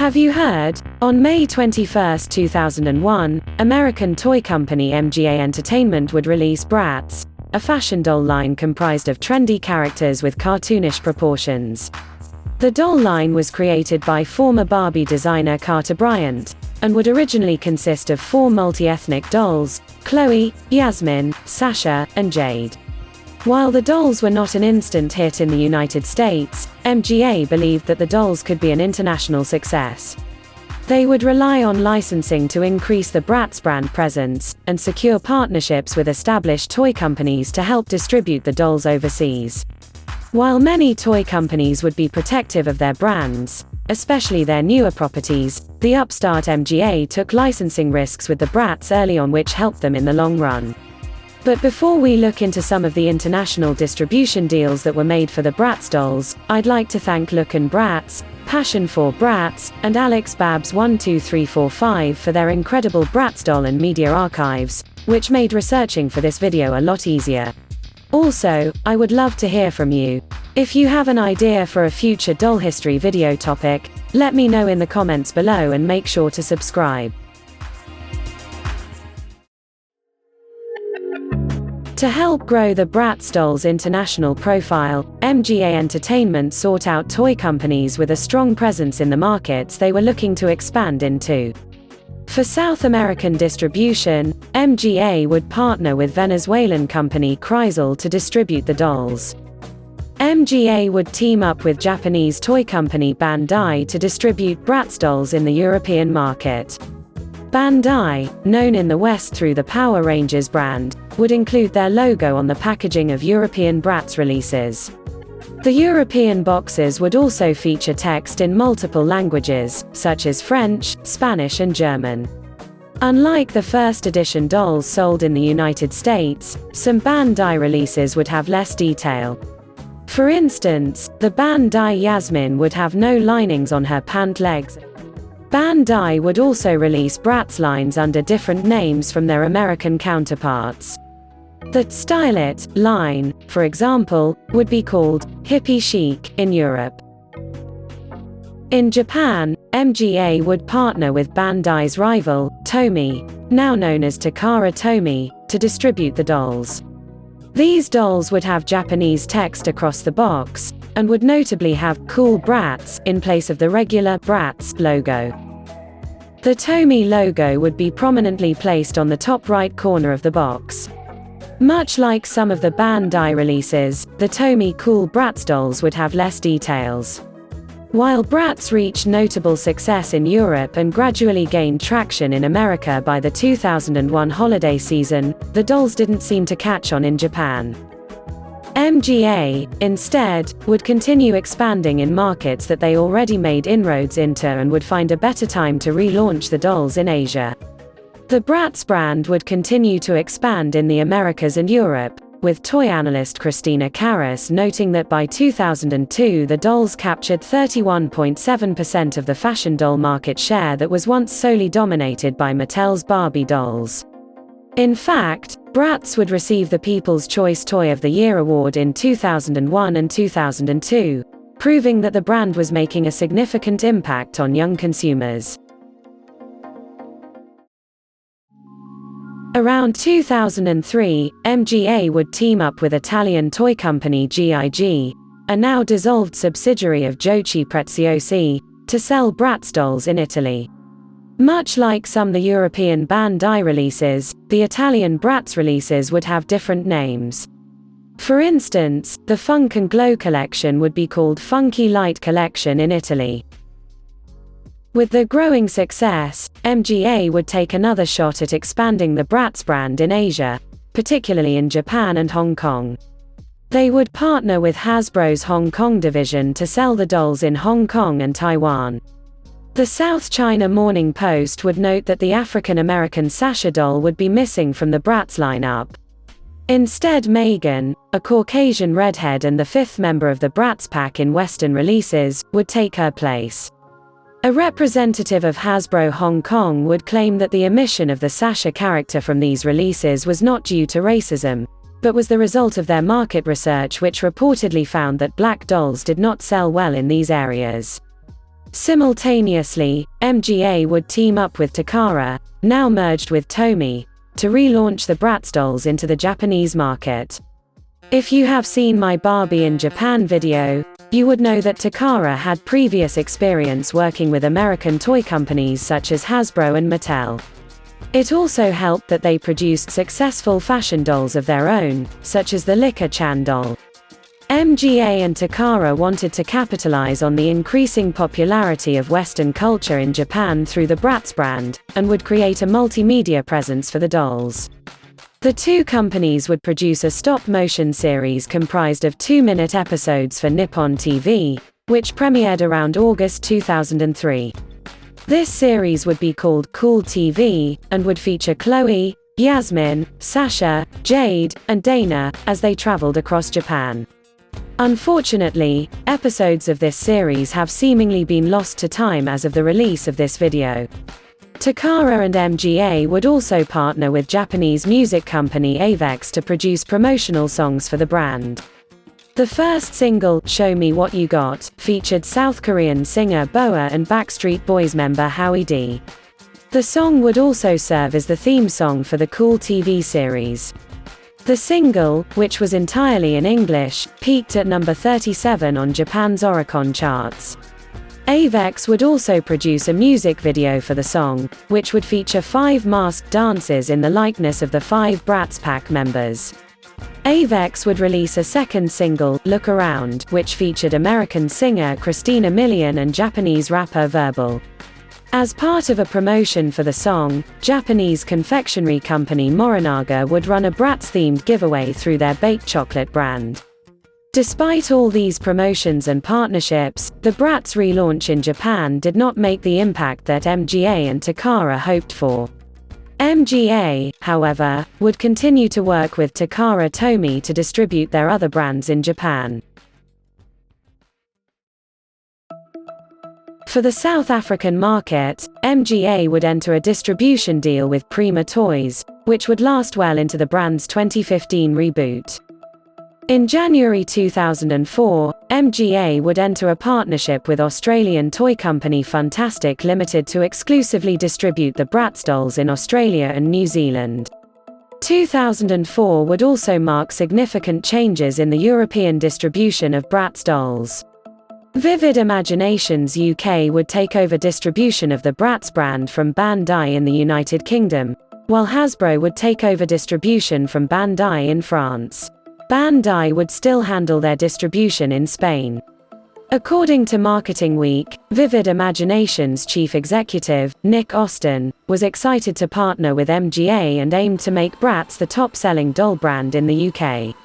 Have you heard? On May 21, 2001, American toy company mgaentertainment would release Bratz, a fashion doll line comprised of trendy characters with cartoonish proportions. The doll line was created by former Barbie designer Carter Bryant, and would originally consist of 4 multi-ethnic dolls: Chloe, Yasmin, Sasha, and Jade. While the dolls were not an instant hit in the United States, MGA believed that the dolls could be an international success. They would rely on licensing to increase the Bratz brand presence, and secure partnerships with established toy companies to help distribute the dolls overseas. While many toy companies would be protective of their brands, especially their newer properties, the upstart MGA took licensing risks with the Bratz early on, which helped them in the long run. But before we look into some of the international distribution deals that were made for the Bratz dolls, I'd like to thank Lookin Bratz, Passion for Bratz, and Alex Babs 12345 for their incredible Bratz doll and media archives, which made researching for this video a lot easier. Also, I would love to hear from you. If you have an idea for a future doll history video topic, let me know in the comments below and make sure to subscribe. To help grow the Bratz doll's international profile, MGA Entertainment sought out toy companies with a strong presence in the markets they were looking to expand into. For South American distribution, MGA would partner with Venezuelan company Kreisel to distribute the dolls. MGA would team up with Japanese toy company Bandai to distribute Bratz dolls in the European market. Bandai, known in the West through the Power Rangers brand, would include their logo on the packaging of European Bratz releases. The European boxes would also feature text in multiple languages, such as French, Spanish, and German. Unlike the first edition dolls sold in the United States, some Bandai releases would have less detail. For instance, the Bandai Yasmin would have no linings on her pant legs. Bandai would also release Bratz lines under different names from their American counterparts. The Style It line, for example, would be called Hippie Chic in Europe. In Japan, MGA would partner with Bandai's rival, Tomy, now known as Takara Tomy, to distribute the dolls. These dolls would have Japanese text across the box, and would notably have Cool Bratz in place of the regular Bratz logo. The Tomy logo would be prominently placed on the top right corner of the box. Much like some of the Bandai releases, the Tomy Cool Bratz dolls would have less details. While Bratz reached notable success in Europe and gradually gained traction in America by the 2001 holiday season, the dolls didn't seem to catch on in Japan. MGA, instead, would continue expanding in markets that they already made inroads into and would find a better time to relaunch the dolls in Asia. The Bratz brand would continue to expand in the Americas and Europe, with toy analyst Christina Karras noting that by 2002 the dolls captured 31.7% of the fashion doll market share that was once solely dominated by Mattel's Barbie dolls. In fact, Bratz would receive the People's Choice Toy of the Year award in 2001 and 2002, proving that the brand was making a significant impact on young consumers. Around 2003, MGA would team up with Italian toy company GIG, a now dissolved subsidiary of Giochi Preziosi, to sell Bratz dolls in Italy. Much like some of the European Bandai releases, the Italian Bratz releases would have different names. For instance, the Funk and Glow collection would be called Funky Light Collection in Italy. With the growing success, MGA would take another shot at expanding the Bratz brand in Asia, particularly in Japan and Hong Kong. They would partner with Hasbro's Hong Kong division to sell the dolls in Hong Kong and Taiwan. The South China Morning Post would note that the African-American Sasha doll would be missing from the Bratz lineup. Instead, Megan, a Caucasian redhead and the fifth member of the Bratz pack in Western releases, would take her place. A representative of Hasbro Hong Kong would claim that the omission of the Sasha character from these releases was not due to racism, but was the result of their market research, which reportedly found that black dolls did not sell well in these areas. Simultaneously, MGA would team up with Takara, now merged with Tomy, to relaunch the Bratz dolls into the Japanese market. If you have seen my Barbie in Japan video, you would know that Takara had previous experience working with American toy companies such as Hasbro and Mattel. It also helped that they produced successful fashion dolls of their own, such as the Licca-chan doll. MGA and Takara wanted to capitalize on the increasing popularity of Western culture in Japan through the Bratz brand, and would create a multimedia presence for the dolls. The two companies would produce a stop-motion series comprised of 2-minute episodes for Nippon TV, which premiered around August 2003. This series would be called Cool TV, and would feature Chloe, Yasmin, Sasha, Jade, and Dana, as they traveled across Japan. Unfortunately, episodes of this series have seemingly been lost to time as of the release of this video. Takara and MGA would also partner with Japanese music company Avex to produce promotional songs for the brand. The first single, Show Me What You Got, featured South Korean singer BoA and Backstreet Boys member Howie D. The song would also serve as the theme song for the Cool TV series. The single, which was entirely in English, peaked at number 37 on Japan's Oricon charts. Avex would also produce a music video for the song, which would feature 5 masked dances in the likeness of the 5 Bratz Pack members. Avex would release a second single, Look Around, which featured American singer Christina Milian and Japanese rapper Verbal. As part of a promotion for the song, Japanese confectionery company Morinaga would run a Bratz-themed giveaway through their baked chocolate brand. Despite all these promotions and partnerships, the Bratz relaunch in Japan did not make the impact that MGA and Takara hoped for. MGA, however, would continue to work with Takara Tomy to distribute their other brands in Japan. For the South African market, MGA would enter a distribution deal with Prima Toys, which would last well into the brand's 2015 reboot. In January 2004, MGA would enter a partnership with Australian toy company Funtastic Limited to exclusively distribute the Bratz dolls in Australia and New Zealand. 2004 would also mark significant changes in the European distribution of Bratz dolls. Vivid Imaginations UK would take over distribution of the Bratz brand from Bandai in the United Kingdom, while Hasbro would take over distribution from Bandai in France. Bandai would still handle their distribution in Spain. According to Marketing Week, Vivid Imaginations chief executive, Nick Austin, was excited to partner with MGA and aimed to make Bratz the top-selling doll brand in the UK.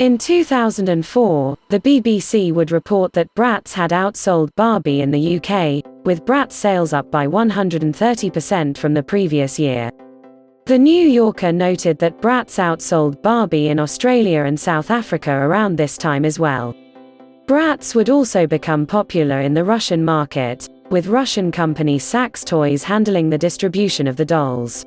In 2004, the BBC would report that Bratz had outsold Barbie in the UK, with Bratz sales up by 130% from the previous year. The New Yorker noted that Bratz outsold Barbie in Australia and South Africa around this time as well. Bratz would also become popular in the Russian market, with Russian company Saks Toys handling the distribution of the dolls.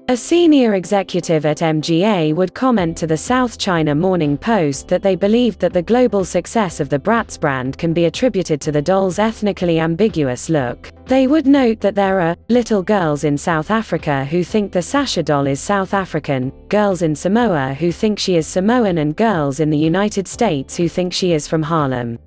A senior executive at MGA would comment to the South China Morning Post that they believed that the global success of the Bratz brand can be attributed to the doll's ethnically ambiguous look. They would note that there are little girls in South Africa who think the Sasha doll is South African, girls in Samoa who think she is Samoan, and girls in the United States who think she is from Harlem.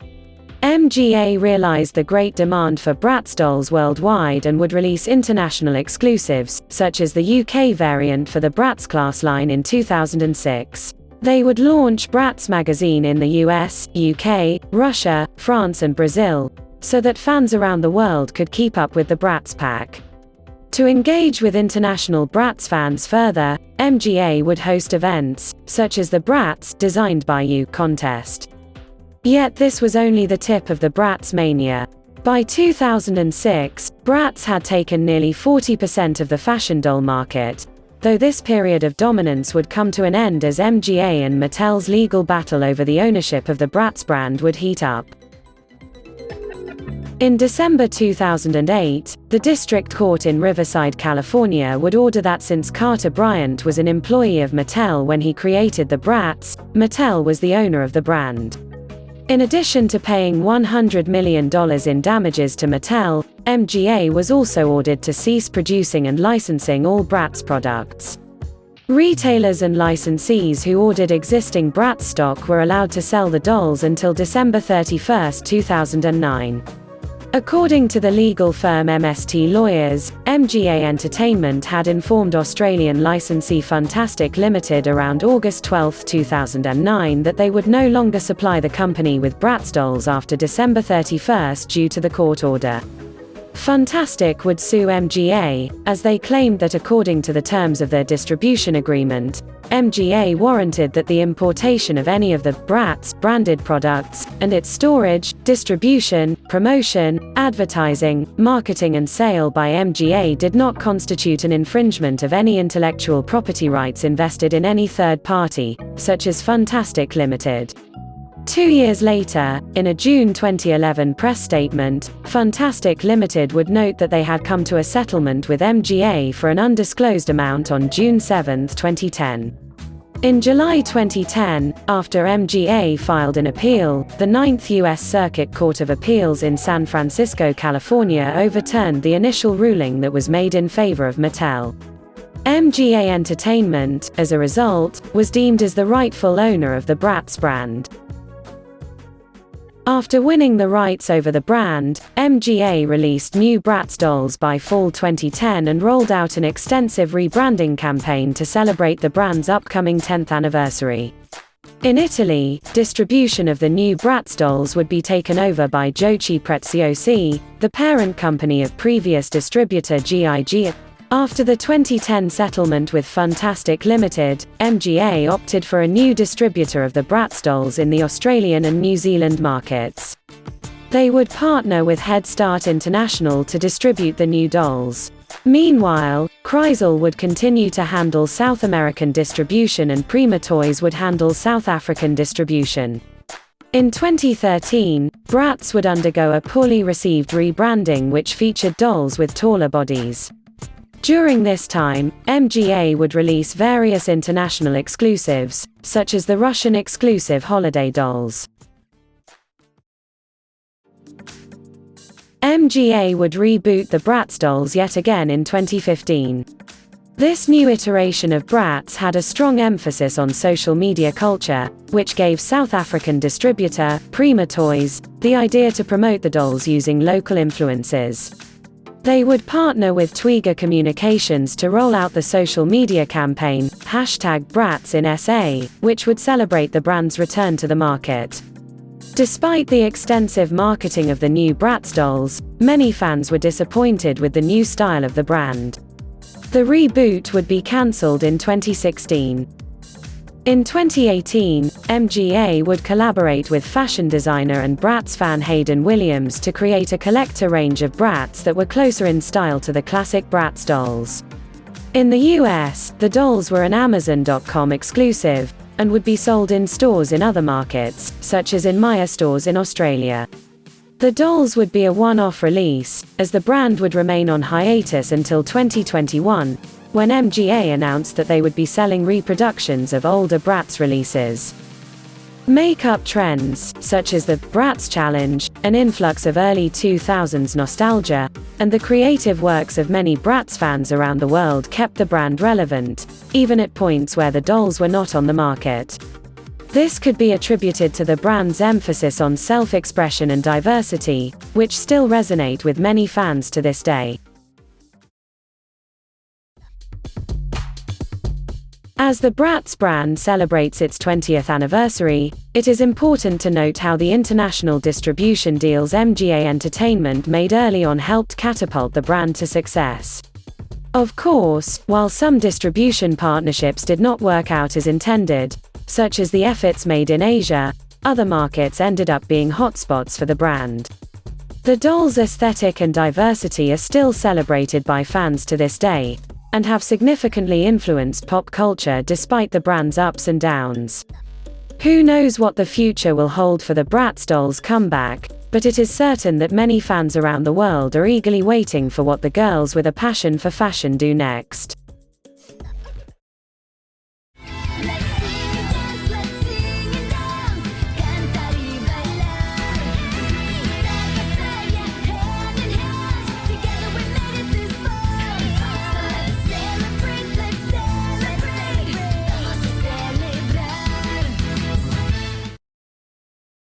MGA realized the great demand for Bratz dolls worldwide and would release international exclusives, such as the UK variant for the Bratz class line in 2006. They would launch Bratz magazine in the US, UK, Russia, France and Brazil, so that fans around the world could keep up with the Bratz pack. To engage with international Bratz fans further, MGA would host events, such as the Bratz Designed by You contest. Yet this was only the tip of the Bratz mania. By 2006, Bratz had taken nearly 40% of the fashion doll market, though this period of dominance would come to an end as MGA and Mattel's legal battle over the ownership of the Bratz brand would heat up. In December 2008, the District Court in Riverside, California would order that since Carter Bryant was an employee of Mattel when he created the Bratz, Mattel was the owner of the brand. In addition to paying $100 million in damages to Mattel, MGA was also ordered to cease producing and licensing all Bratz products. Retailers and licensees who ordered existing Bratz stock were allowed to sell the dolls until December 31, 2009. According to the legal firm MST Lawyers, MGA Entertainment had informed Australian licensee Fantastic Limited around August 12, 2009 that they would no longer supply the company with Bratz dolls after December 31 due to the court order. Fantastic would sue MGA, as they claimed that according to the terms of their distribution agreement, MGA warranted that the importation of any of the Bratz branded products, and its storage, distribution, promotion, advertising, marketing and sale by MGA did not constitute an infringement of any intellectual property rights invested in any third party, such as Fantastic Limited. 2 years later, in a June 2011 press statement, Fantastic Limited would note that they had come to a settlement with MGA for an undisclosed amount on June 7, 2010. In July 2010, after MGA filed an appeal, the Ninth U.S. Circuit Court of Appeals in San Francisco, California overturned the initial ruling that was made in favor of Mattel. MGA Entertainment, as a result, was deemed as the rightful owner of the Bratz brand. After winning the rights over the brand, MGA released new Bratz dolls by fall 2010 and rolled out an extensive rebranding campaign to celebrate the brand's upcoming 10th anniversary. In Italy, distribution of the new Bratz dolls would be taken over by Giochi Preziosi, the parent company of previous distributor GIG. After the 2010 settlement with Fantastic Limited, MGA opted for a new distributor of the Bratz dolls in the Australian and New Zealand markets. They would partner with Head Start International to distribute the new dolls. Meanwhile, Kreisel would continue to handle South American distribution and Prima Toys would handle South African distribution. In 2013, Bratz would undergo a poorly received rebranding which featured dolls with taller bodies. During this time, MGA would release various international exclusives, such as the Russian exclusive holiday dolls. MGA would reboot the Bratz dolls yet again in 2015. This new iteration of Bratz had a strong emphasis on social media culture, which gave South African distributor, Prima Toys, the idea to promote the dolls using local influences. They would partner with Twiga Communications to roll out the social media campaign, #BratzInSA, which would celebrate the brand's return to the market. Despite the extensive marketing of the new Bratz dolls, many fans were disappointed with the new style of the brand. The reboot would be cancelled in 2016. In 2018, MGA would collaborate with fashion designer and Bratz fan Hayden Williams to create a collector range of Bratz that were closer in style to the classic Bratz dolls. In the US, the dolls were an Amazon.com exclusive, and would be sold in stores in other markets, such as in Myer stores in Australia. The dolls would be a one-off release, as the brand would remain on hiatus until 2021, when MGA announced that they would be selling reproductions of older Bratz releases. Makeup trends, such as the Bratz Challenge, an influx of early 2000s nostalgia, and the creative works of many Bratz fans around the world kept the brand relevant, even at points where the dolls were not on the market. This could be attributed to the brand's emphasis on self-expression and diversity, which still resonate with many fans to this day. As the Bratz brand celebrates its 20th anniversary, it is important to note how the international distribution deals MGA Entertainment made early on helped catapult the brand to success. Of course, while some distribution partnerships did not work out as intended, such as the efforts made in Asia, other markets ended up being hotspots for the brand. The doll's aesthetic and diversity are still celebrated by fans to this day, and have significantly influenced pop culture despite the brand's ups and downs. Who knows what the future will hold for the Bratz dolls' comeback, but it is certain that many fans around the world are eagerly waiting for what the girls with a passion for fashion do next.